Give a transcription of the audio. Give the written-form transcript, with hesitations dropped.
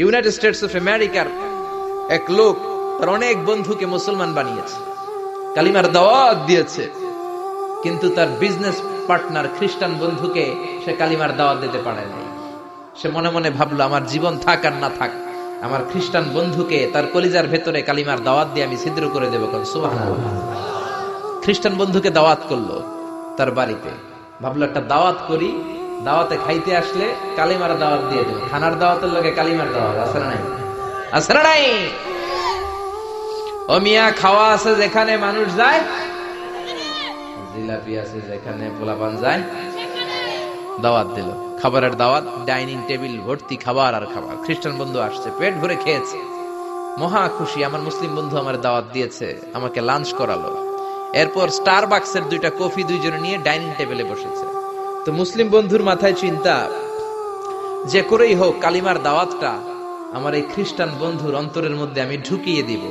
United states of আমেরিকার এক লোক তার অনেক বন্ধুকে মুসলমান বানিয়েছে, কালিমার দাওয়াত দিয়েছে, কিন্তু তার বিজনেস পার্টনার খ্রিস্টান বন্ধুকে সে কালিমার দাওয়াত দিতে পারে নাই। সে মনে মনে ভাবলো, আমার জীবন থাক আর না থাক, আমার খ্রিস্টান বন্ধুকে তার কলিজার ভেতরে কালিমার দাওয়াত দিয়ে আমি ছিদ্র করে দেবো। সুবহানাল্লাহ। খ্রিস্টান বন্ধুকে দাওয়াত করলো তার বাড়িতে, ভাবলো একটা দাওয়াত করি, দাওয়াতে খাইতে আসলে কালিমার দাওয়াত দিয়ে দেবো। খানার দাওয়াতের লগে কালিমার দাওয়াত আছে না নাই? আছে না নাই? ও মিয়া, খাওয়া আছে যেখানে মানুষ যায়, জিলাপি আছে যেখানে পোলাপান যায়, দাওয়াত দিল, খাবারের দাওয়াত, ডাইনিং টেবিল ভর্তি খাবার আর খাবার। খ্রিস্টান বন্ধু আসছে, পেট ভরে খেয়েছে, মহা খুশি, আমার মুসলিম বন্ধু আমার দাওয়াত দিয়েছে, আমাকে লাঞ্চ করালো। এরপর স্টারবাক্সের 2টা কফি দুইজনে নিয়ে ডাইনিং টেবিলে বসেছে। তো মুসলিম বন্ধুর মাথায় চিন্তা, যে করেই হোক কালিমার দাওয়াতটা আমার এই খ্রিস্টান বন্ধুর অন্তরের মধ্যে আমি ঢুকিয়ে দিব।